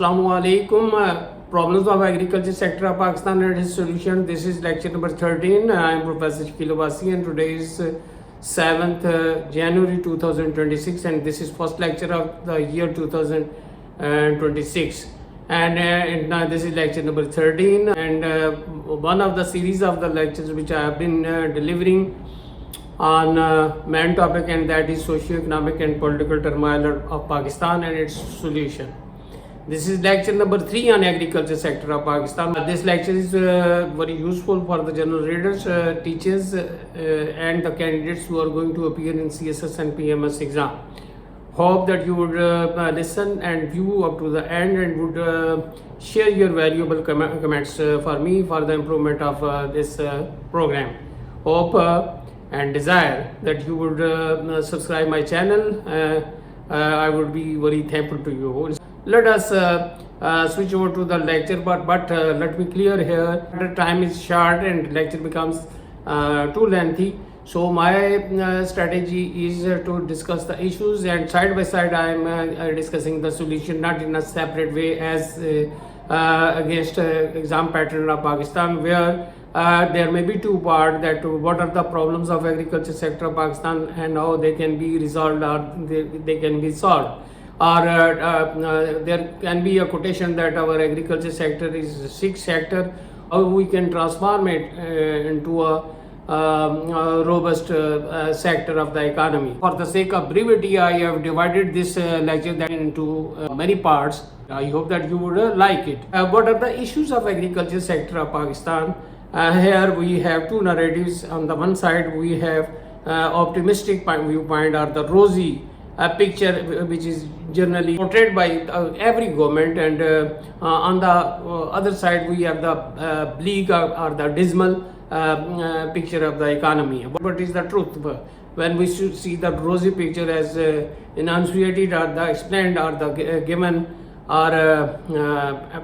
Assalamualaikum. Problems of agriculture sector of Pakistan and its solution. This is lecture number 13. I am Professor Shakeel Abbasi and today is 7th January 2026 and this is first lecture of the year 2026 and this is lecture number 13 and one of the series of the lectures which I have been delivering on main topic, and that is socio-economic and political turmoil of Pakistan and its solution. This is lecture number 3 on agriculture sector of Pakistan. This lecture is very useful for the general readers, teachers and the candidates who are going to appear in CSS and PMS exam. Hope that you would listen and view up to the end and would share your valuable comments for me for the improvement of this program. Hope and desire that you would subscribe my channel. I would be very thankful to you. Let us switch over to the lecture, but let me clear here, the time is short and lecture becomes too lengthy. So my strategy is to discuss the issues, and side by side I am discussing the solution, not in a separate way as against exam pattern of Pakistan, where there may be two parts, that what are the problems of agriculture sector of Pakistan and how they can be resolved or they can be solved. Or there can be a quotation that our agriculture sector is a sick sector, how we can transform it into a robust sector of the economy. For the sake of brevity, I have divided this lecture into many parts. I hope that you would like it. What are the issues of agriculture sector of Pakistan? Here we have two narratives. On the one side, we have optimistic viewpoint or the rosy picture which is generally portrayed by every government, and on the other side we have the bleak or the dismal picture of the economy. What is the truth? When we should see the rosy picture as enunciated or the explained or the given or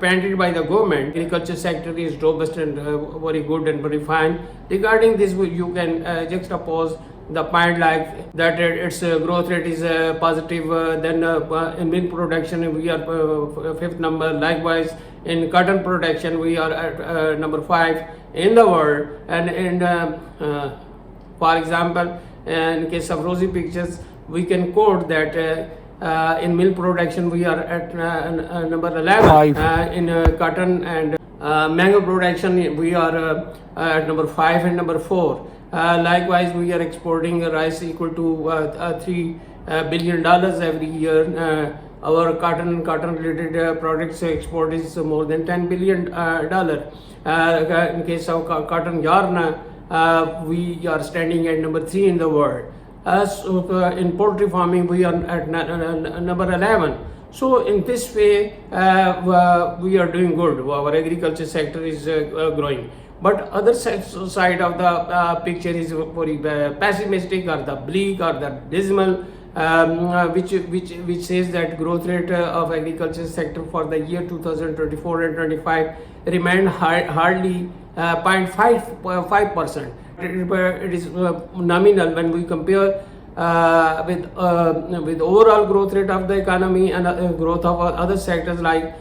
painted by the government, agriculture sector is robust and very good and very fine. Regarding this, you can juxtapose the point like that its growth rate is positive, then in milk production we are 5th number, likewise in cotton production we are at number 5 in the world, and for example in case of rosy pictures we can quote that in milk production we are at number 11, in cotton and mango production we are at number 5 and number 4. Likewise, we are exporting rice equal to $3 billion every year. Our cotton related products export is more than $10 billion. In case of cotton yarn, we are standing at number 3 in the world. So in poultry farming, we are at number 11. So in this way, we are doing good. Our agriculture sector is growing. But other side of the picture is very pessimistic or the bleak or the dismal, which says that growth rate of agriculture sector for the year 2024 and 25 remained hardly 0.5%. It is nominal when we compare with overall growth rate of the economy and growth of other sectors like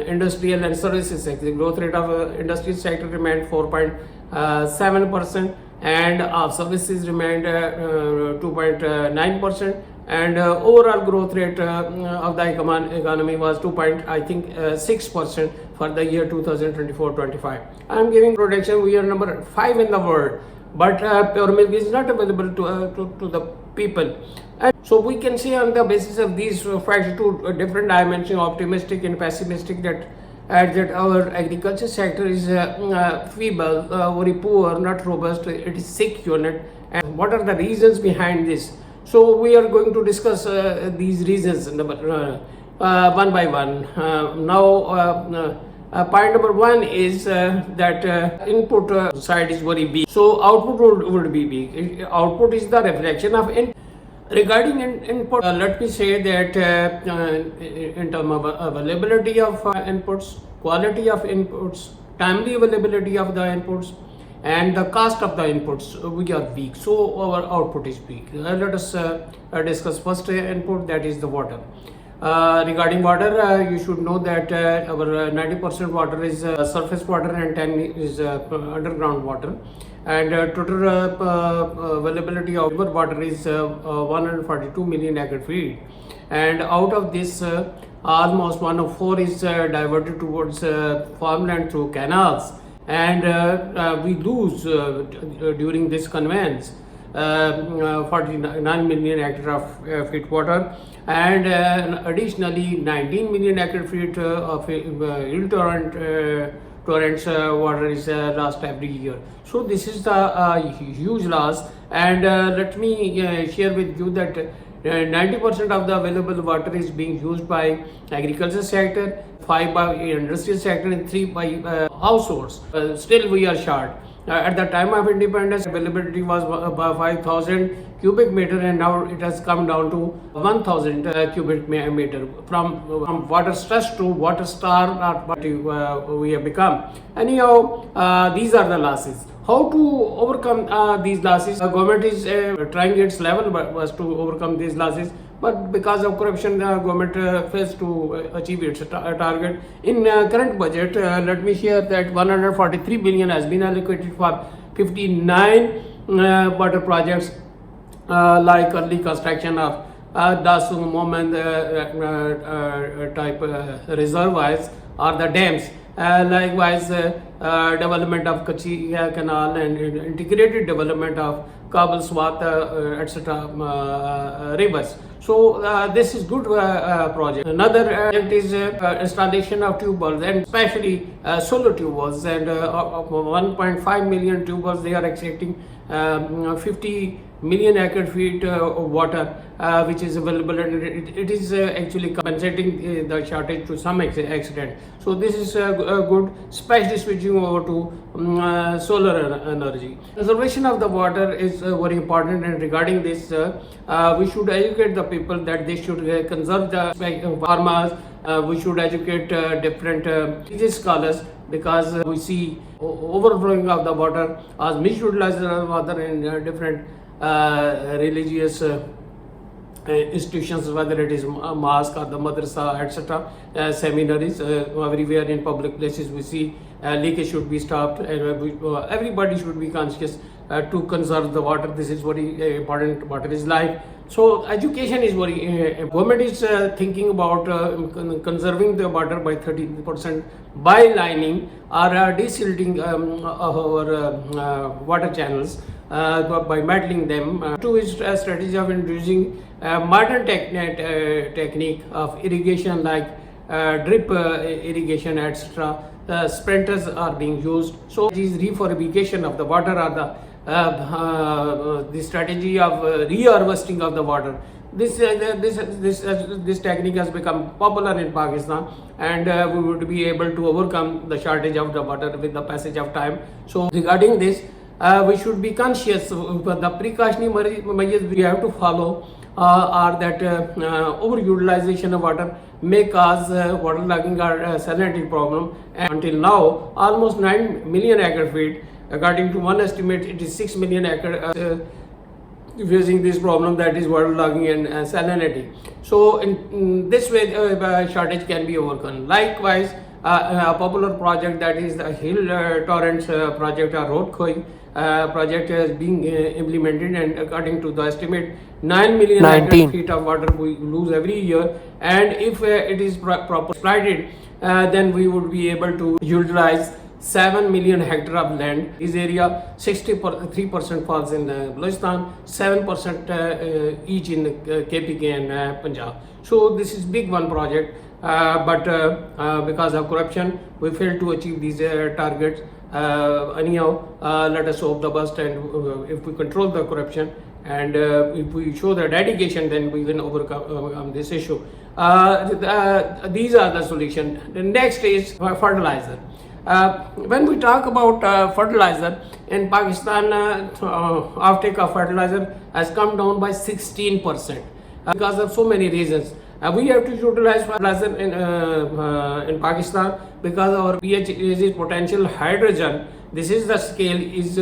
industrial and services sector. The growth rate of industrial sector remained 4.7% and of services remained 2.9%, and overall growth rate of the economy was 2.6% for the year 2024-25. I am giving projection. We are number 5 in the world, but pure milk is not available to the people. And so we can see on the basis of these facts, two different dimensions, optimistic and pessimistic, that our agriculture sector is feeble, very poor, not robust, it is sick unit. And what are the reasons behind this? So we are going to discuss these reasons one by one. Point number 1 is that input side is very weak. So output would be weak. Output is the reflection of input. Regarding input, let me say that in terms of availability of inputs, quality of inputs, timely availability of the inputs, and the cost of the inputs, we are weak. So our output is weak. Let us discuss first input, that is the water. Regarding water, you should know that our 90% water is surface water and 10 is underground water. And total availability of river water is 142 million acre feet. And out of this, almost 1 of 4 is diverted towards farmland through canals. And we lose during this conveyance 49 million acre of feet water, and additionally 19 million acre feet of hill torrents water is lost every year. So this is the huge loss. And let me share with you that 90% of the available water is being used by agriculture sector, 5 by industrial sector, and 3 by households. Still we are short. At the time of independence, availability was about 5,000 cubic meter, and now it has come down to 1,000 cubic meter. From water stress to water starved, what we have become. Anyhow, these are the losses. How to overcome these losses? The government is trying its level was to overcome these losses, but because of corruption, the government fails to achieve its target. In current budget, let me share that 143 billion has been allocated for 59 water projects, like early construction of Dasu, Moment type reservoirs or the dams. Likewise, development of Kachi Canal and integrated development of Kabul, Swat, etc. Rivers. So this is good project. Another project is installation of tube wells, and especially solar tube wells, and 1.5 million tube wells. They are expecting 50 million acre feet of water which is available, and it is actually compensating the shortage to some extent. So this is good, especially switching over to solar energy. Conservation of the water is very important, and regarding this we should educate the people that they should conserve the farmers. We should educate different religious scholars, because we see overflowing of the water as misutilization of water in different religious institutions, whether it is a mosque or the madrasa, etc. Seminaries, everywhere in public places we see leakage should be stopped, and everybody should be conscious to conserve the water. This is very important. Water is life. So education is very government is thinking about conserving the water by 30% by lining or desilting our water channels by mantling them. Two is a strategy of introducing modern technique of irrigation, like drip irrigation, etc. Sprinters are being used. So these reforestation of the water are the strategy of re-harvesting of the water. This technique has become popular in Pakistan, and we would be able to overcome the shortage of the water with the passage of time. So regarding this, we should be conscious of the precautionary measures we have to follow are that overutilization of water may cause waterlogging or salinity problem. And until now, almost 9 million acre feet, according to one estimate, it is 6 million acre facing this problem, that is waterlogging and salinity. So in this way, shortage can be overcome. Likewise, a popular project, that is the Hill Torrents project or Road Khoi project, is being implemented, and according to the estimate, 9 million acre feet of water we lose every year. And if it is properly exploited, then we would be able to utilize 7 million hectare of land. This area, 63% falls in Balochistan, 7% each in KPK and Punjab. So this is big one project, but because of corruption, we failed to achieve these targets. Anyhow, let us hope the best, and if we control the corruption, and if we show the dedication, then we will overcome this issue. These are the solution. The next is fertilizer. When we talk about fertilizer in Pakistan, offtake of fertilizer has come down by 16% because of so many reasons. We have to utilize fertilizer in Pakistan because our pH is potential hydrogen. This is the scale is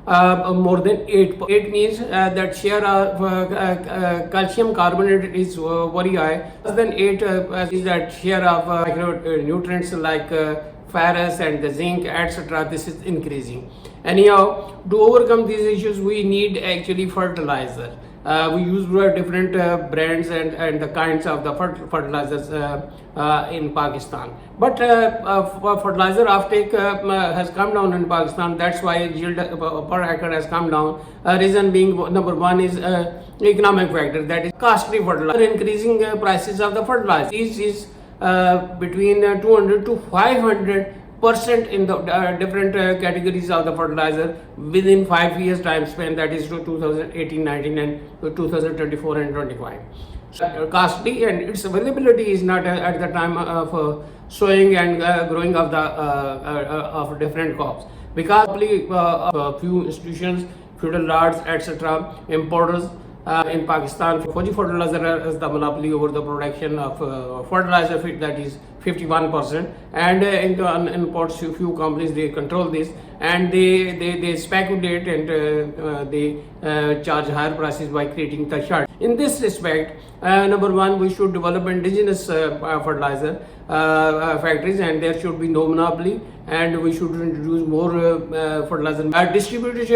more than 8. 8 means that share of calcium carbonate is very high. Less than 8 is that share of nutrients like ferrous and the zinc, etc. This is increasing. Anyhow, to overcome these issues, we need actually fertilizer. We use different brands and the kinds of the fertilizers in Pakistan. But fertilizer offtake has come down in Pakistan. That's why yield per acre has come down. Reason being, number one is economic factor, that is costly fertilizer. Increasing prices of the fertilizer. This is between 200 to 500% in the different categories of the fertilizer within 5 years time span, that is to 2018, 19 and 2024 and 25. Costly, and its availability is not at the time of sowing and growing of the of different crops, because a few institutions, feudal lords, etc., importers in Pakistan, Fuji Fertilizer has the monopoly over the production of fertilizer, that is 51%, and imports, few companies, they control this, and they speculate and they charge higher prices by creating the short. In this respect, number one, we should develop indigenous fertilizer factories, and there should be no monopoly, and we should introduce more fertilizer. Distributors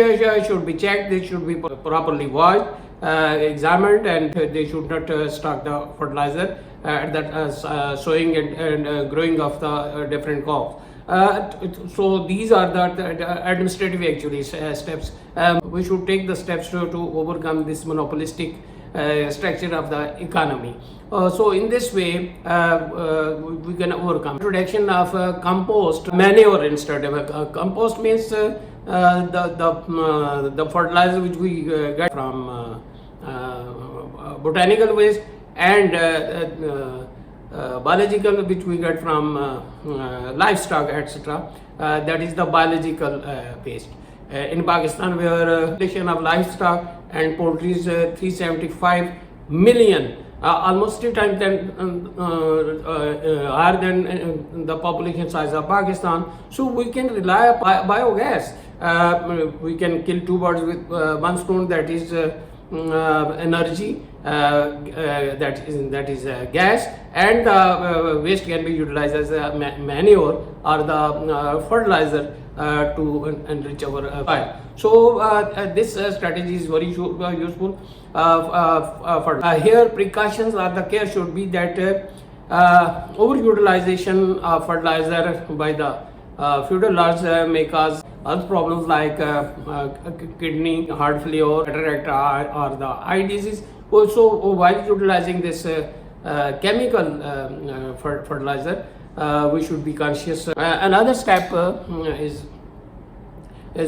should be checked, they should be properly watched, examined, and they should not stock the fertilizer at that sowing and growing of the different crops. So these are the administrative actually steps. We should take the steps to overcome this monopolistic structure of the economy. So in this way, we can overcome. Introduction of compost manure instead of compost means the fertilizer which we get from botanical waste, and biological which we get from livestock, etc. That is the biological waste. In Pakistan, where population of livestock and poultry is 375 million, almost 3 times higher than the population size of Pakistan. So we can rely on biogas. We can kill 2 birds with 1 stone, that is energy, that is gas, and the waste can be utilized as a manure or the fertilizer to enrich our soil. So this strategy is very useful. Here precautions or the care should be that overutilization of fertilizer by the feudal lords may cause other problems like kidney, heart failure, cataract, or the eye disease. Also, while utilizing this chemical fertilizer, we should be conscious. Another step is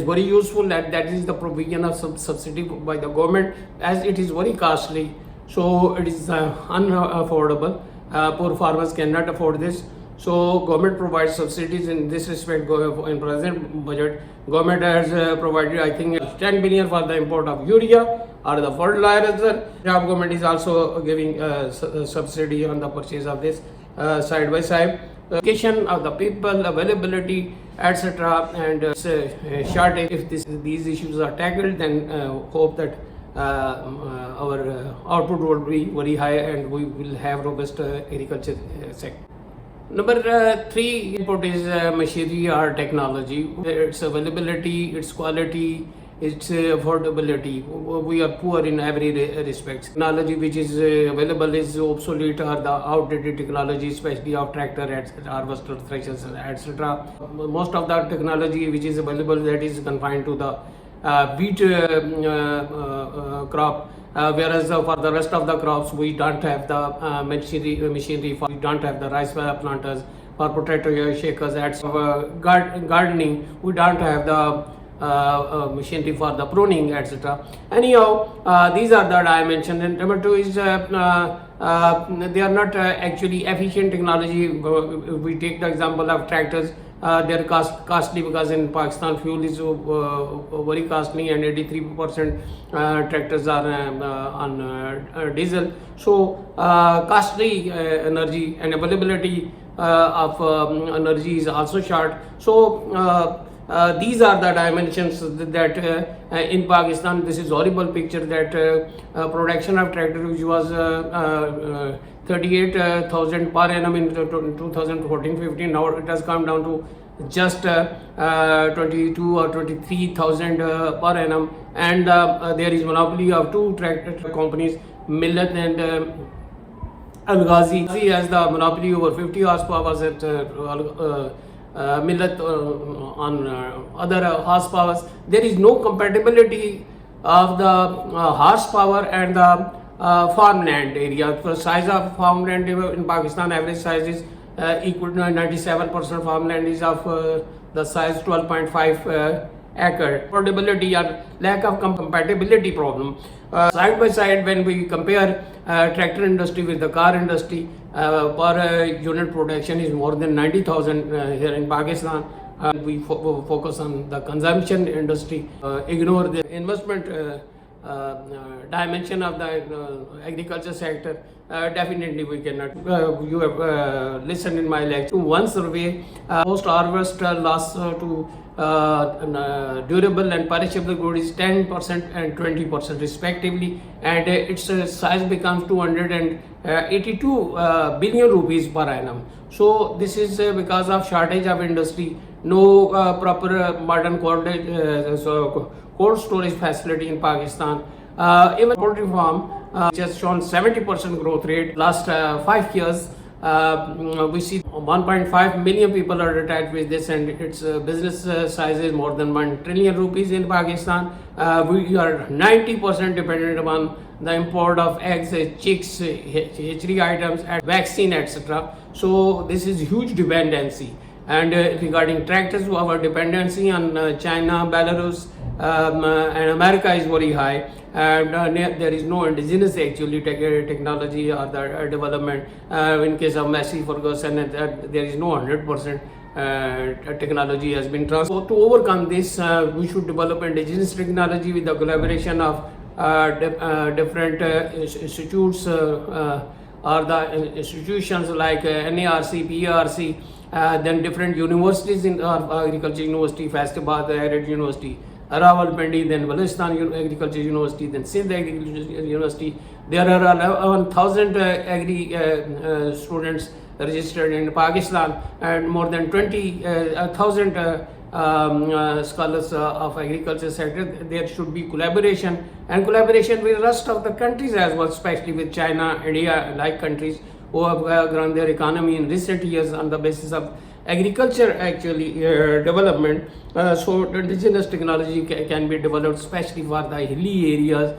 very useful, that is the provision of subsidy by the government, as it is very costly. So it is unaffordable. Poor farmers cannot afford this. So government provides subsidies in this respect. In present budget, government has provided, I think, 10 billion for the import of urea or the fertilizer. Punjab government is also giving subsidy on the purchase of this side by side. Education of the people, availability, etc., and shortage. If these issues are tackled, then hope that our output will be very high and we will have robust agriculture sector. Number 3 input is machinery or technology. Its availability, its quality, its affordability. We are poor in every respect. Technology which is available is obsolete or the outdated technology, especially of tractor, harvester, threshers, etc. Most of the technology which is available, that is confined to the wheat crop. Whereas for the rest of the crops, we don't have the machinery we don't have the rice planters, for potato shakers, etc. Gardening, we don't have the machinery for the pruning, etc. Anyhow, these are that I mentioned. And number 2 is they are not actually efficient technology. If we take the example of tractors, they are costly because in Pakistan fuel is very costly, and 83% tractors are on diesel. So costly energy and availability of energy is also short. So These are the dimensions that in Pakistan, this is horrible picture that production of tractor which was 38,000 per annum in 2014-15, now it has come down to just 22 or 23,000 per annum, and there is monopoly of two tractor companies, Millet and Al-Ghazi has the monopoly over 50 horsepower at Millet on other horsepowers. There is no compatibility of the horsepower and the farmland area. The size of farmland in Pakistan, average size is equal to 97% farmland is of the size 12.5 acre. Affordability or lack of compatibility problem. Side by side, when we compare tractor industry with the car industry, per unit production is more than 90,000 here in Pakistan. We focus on the consumption industry, ignore the investment dimension of the agriculture sector. Definitely we cannot. You have listened in my lecture. One survey, post-harvest loss to durable and perishable good is 10% and 20% respectively, and its size becomes 282 billion rupees per annum. So this is because of shortage of industry, no proper modern cold storage facility in Pakistan. Even poultry farm which has shown 70% growth rate last 5 years. We see 1.5 million people are attached with this, and its business size is more than 1 trillion rupees in Pakistan. We are 90% dependent upon the import of eggs, chicks, hatchery items, and vaccine, etc. So this is huge dependency. And regarding tractors, our dependency on China, Belarus, and America is very high, and there is no indigenous actually technology or the development. In case of Massey Ferguson, there is no 100% technology has been transferred. So to overcome this, we should develop indigenous technology with the collaboration of different institutes or the institutions like NARC, PARC, then different universities in Agriculture University, Faistabad Agri University, Rawalpindi, then Balochistan Agriculture University, then Sindh Agriculture University. There are 11,000 agri students registered in Pakistan, and more than 20,000 scholars of agriculture sector. There should be collaboration and collaboration with rest of the countries as well, especially with China, India, like countries who have grown their economy in recent years on the basis of agriculture actually development. So indigenous technology can be developed, especially for the hilly areas.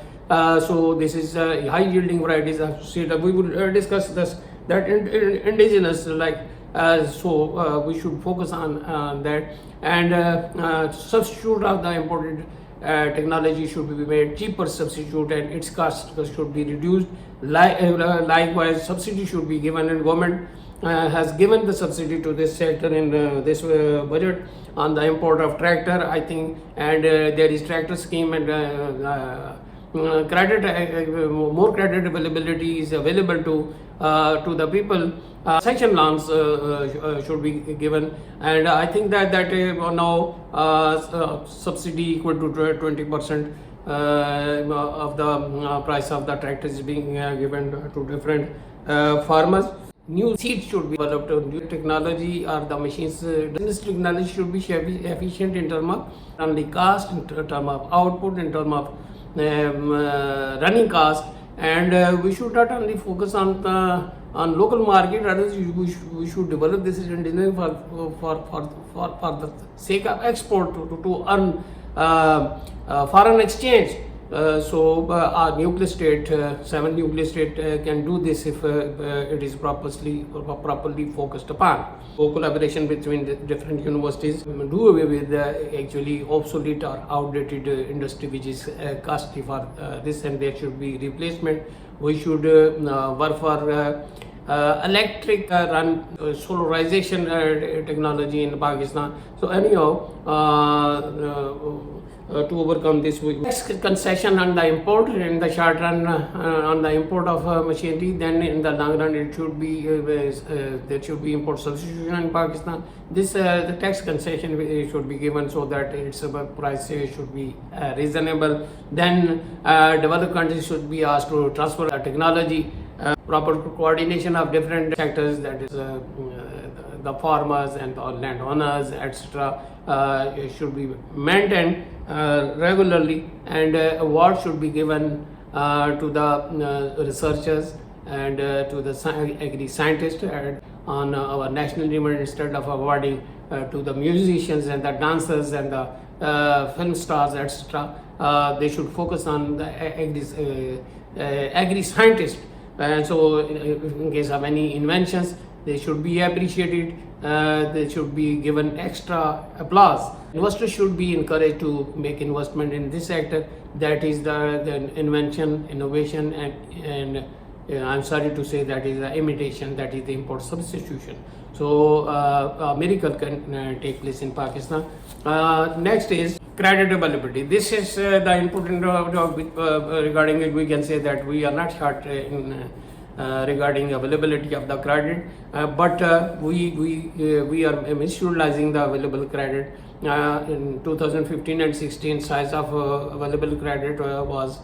So this is high yielding varieties of seed. We will discuss this that indigenous so we should focus on that, and substitute of the imported technology should be made cheaper substitute, and its cost should be reduced. Likewise, subsidy should be given, and government has given the subsidy to this sector in this budget on the import of tractor, I think, and there is tractor scheme, and more credit availability is available to the people. Sanction loans should be given, and I think that now subsidy equal to 20% of the price of the tractor is being given to different farmers. New seeds should be developed. New technology or the machines. This technology should be efficient in terms of only cost, in terms of output, in terms of running cost, and we should not only focus on local market. Rather, we should develop this engineering for the sake of export to earn foreign exchange. So our nuclear state, 7 nuclear state can do this if it is properly focused upon. So collaboration between the different universities do away with actually obsolete or outdated industry which is costly for this, and there should be replacement. We should work for electric run solarization technology in Pakistan. So anyhow, to overcome this. Tax concession on the import in the short run on the import of machinery, then in the long run it should be there should be import substitution in Pakistan. This the tax concession should be given so that its price should be reasonable. Then developed countries should be asked to transfer technology, proper coordination of different sectors, that is the farmers and the landowners, etc. Should be maintained regularly, and award should be given to the researchers and to the agri scientists on our national event, instead of awarding to the musicians and the dancers and the film stars, etc. They should focus on the agri scientists, and so in case of any inventions, they should be appreciated. They should be given extra applause. Investors should be encouraged to make investment in this sector, that is the invention, innovation, and I'm sorry to say that is the imitation, that is the import substitution. So a miracle can take place in Pakistan. Next is credit availability. This is the important regarding it. We can say that we are not short in regarding availability of the credit, but we are misutilizing the available credit. In 2015 and 16, size of available credit was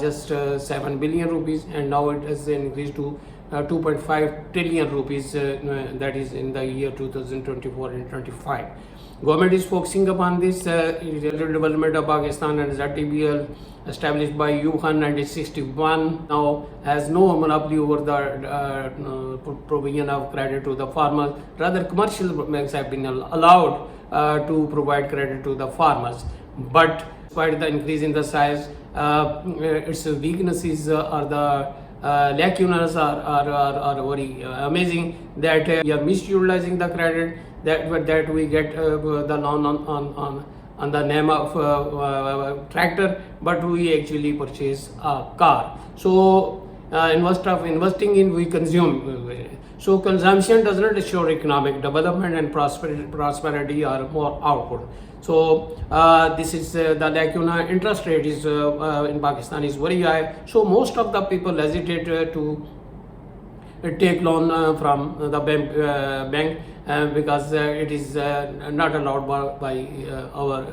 just 7 billion rupees, and now it has increased to 2.5 trillion rupees, that is in the year 2024 and 25. Government is focusing upon this development of Pakistan, and ZTBL, established by UHAN 1961, now has no monopoly over the provision of credit to the farmers. Rather, commercial banks have been allowed to provide credit to the farmers. But despite the increase in the size, its weaknesses or the lacunas are very amazing, that we are misutilizing the credit, that we get the loan on the name of tractor, but we actually purchase a car. So instead of investing in, we consume. So consumption does not assure economic development and prosperity or more output. So this is the lacuna. Interest rate is in Pakistan is very high. So most of the people hesitate to take loan from the bank because it is not allowed by our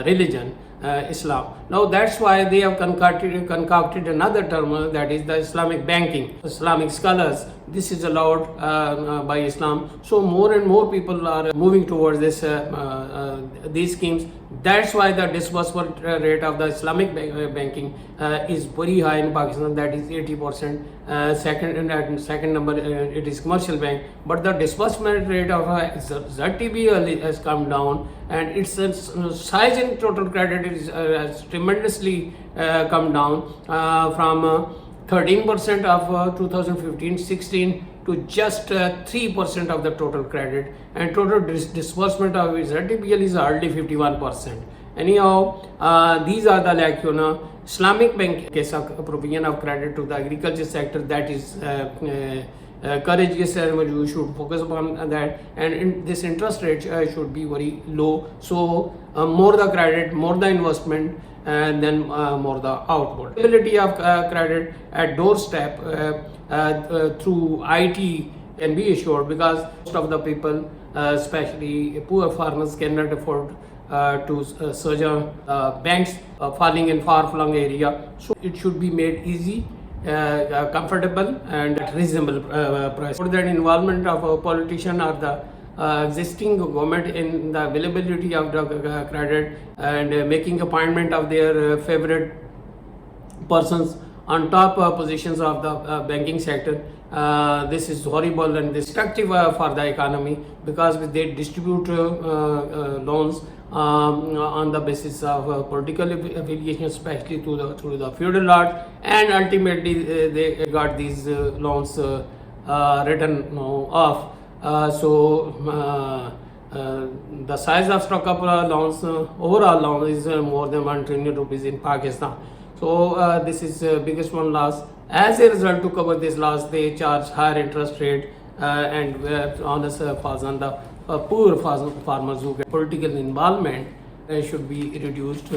religion, Islam. Now that's why they have concocted another term, that is the Islamic banking. Islamic scholars, this is allowed by Islam. So more and more people are moving towards this these schemes. That's why the disbursement rate of the Islamic banking is very high in Pakistan, that is 80%. Second number it is commercial bank, but the disbursement rate of ZTBL has come down, and its size in total credit is has tremendously come down from 13% of 2015-16 to just 3% of the total credit, and total disbursement of ZTBL is hardly 51%. Anyhow, these are the lacuna. Islamic bank case of provision of credit to the agriculture sector, that is courageous, you should focus upon that, and this interest rate should be very low. So more the credit, more the investment, and then more the output. Ability of credit at doorstep through IT can be assured, because most of the people, especially poor farmers, cannot afford to sojourn banks falling in far-flung area. So it should be made easy, comfortable, and at reasonable price. For that, involvement of a politician or the existing government in the availability of the credit, and making appointment of their favorite persons on top positions of the banking sector. This is horrible and destructive for the economy, because they distribute loans on the basis of political affiliation, especially through the feudal lords, and ultimately they got these loans written off. The size of stock up loans, overall loan, is more than 1 trillion rupees in Pakistan. So this is biggest one loss. As a result, to cover this loss, they charge higher interest rate, and onus falls on the poor farmers who get political involvement should be reduced.